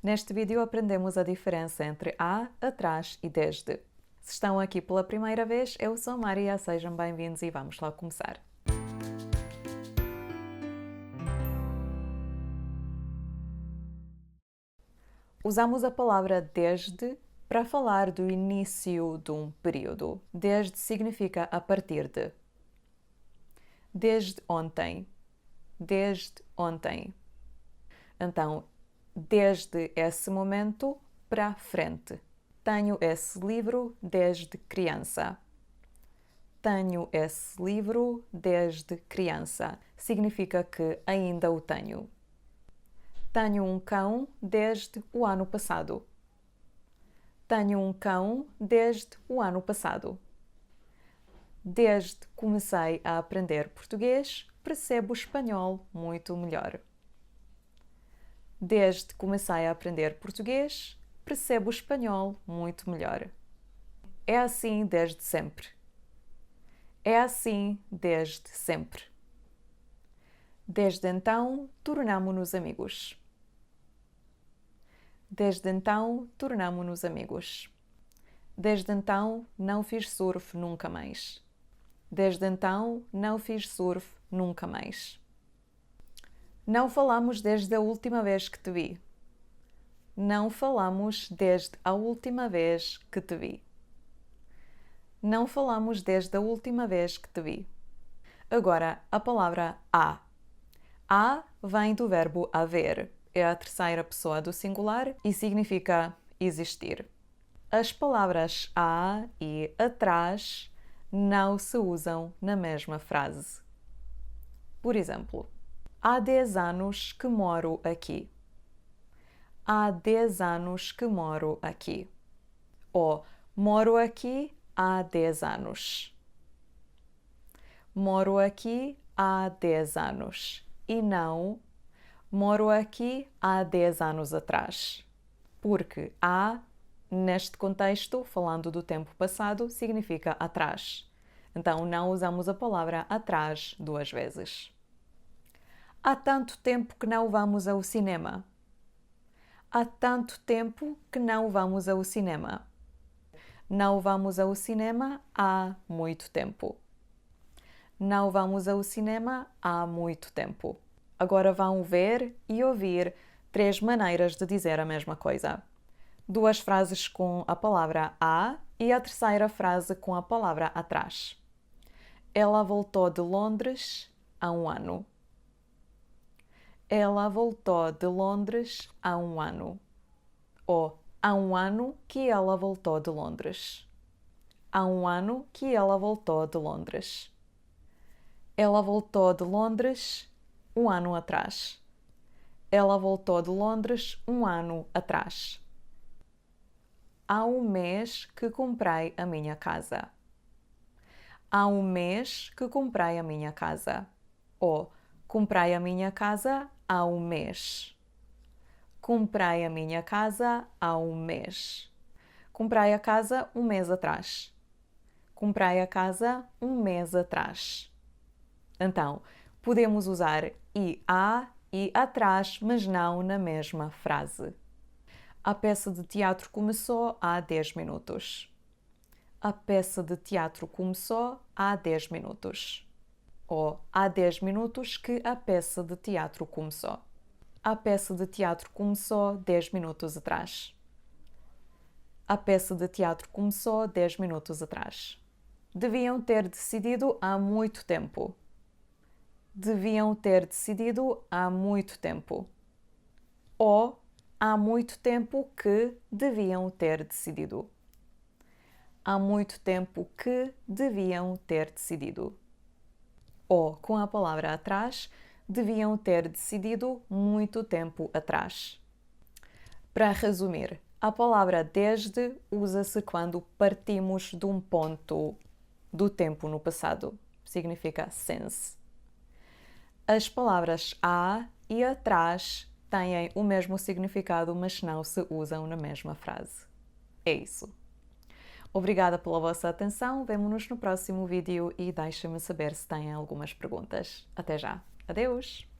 Neste vídeo aprendemos a diferença entre há, atrás e desde. Se estão aqui pela primeira vez, eu sou Maria, sejam bem-vindos e vamos lá começar. Usamos a palavra desde para falar do início de um período. Desde significa a partir de. Desde ontem. Desde ontem. Então, desde esse momento para a frente. Tenho esse livro desde criança. Tenho esse livro desde criança. Significa que ainda o tenho. Tenho um cão desde o ano passado. Tenho um cão desde o ano passado. Desde que comecei a aprender português, percebo espanhol muito melhor. Desde que comecei a aprender português, percebo espanhol muito melhor. É assim desde sempre. É assim desde sempre. Desde então, tornamo-nos amigos. Desde então, tornamo-nos amigos. Desde então, não fiz surf nunca mais. Desde então, não fiz surf nunca mais. Não falamos desde a última vez que te vi. Não falamos desde a última vez que te vi. Não falamos desde a última vez que te vi. Agora, a palavra há. Há vem do verbo haver. É a terceira pessoa do singular e significa existir. As palavras há e atrás não se usam na mesma frase. Por exemplo, há 10 anos que moro aqui. Há 10 anos que moro aqui. Ou moro aqui há 10 anos. Moro aqui há 10 anos. E não moro aqui há 10 anos atrás. Porque há, neste contexto, falando do tempo passado, significa atrás. Então não usamos a palavra atrás duas vezes. Há tanto tempo que não vamos ao cinema. Há tanto tempo que não vamos ao cinema. Não vamos ao cinema há muito tempo. Não vamos ao cinema há muito tempo. Agora vão ver e ouvir 3 maneiras de dizer a mesma coisa. 2 frases com a palavra há e a terceira frase com a palavra atrás. Ela voltou de Londres há um ano. Ela voltou de Londres há um ano. Ou há um ano que ela voltou de Londres. Há um ano que ela voltou de Londres. Ela voltou de Londres um ano atrás. Ela voltou de Londres um ano atrás. Há um mês que comprei a minha casa. Há um mês que comprei a minha casa. Ou comprei a minha casa há um mês. Comprei a minha casa há um mês. Comprei a casa um mês atrás. Comprei a casa um mês atrás. Então, podemos usar e há e atrás, mas não na mesma frase. A peça de teatro começou há 10 minutos. A peça de teatro começou há 10 minutos. Ou há 10 minutos que a peça de teatro começou. A peça de teatro começou 10 minutos atrás. A peça de teatro começou 10 minutos atrás. Deviam ter decidido há muito tempo. Deviam ter decidido há muito tempo. Ou há muito tempo que deviam ter decidido. Há muito tempo que deviam ter decidido. Ou, com a palavra atrás, deviam ter decidido muito tempo atrás. Para resumir, a palavra desde usa-se quando partimos de um ponto do tempo no passado. Significa since. As palavras há e atrás têm o mesmo significado, mas não se usam na mesma frase. É isso. Obrigada pela vossa atenção, vemo-nos no próximo vídeo e deixem-me saber se têm algumas perguntas. Até já. Adeus!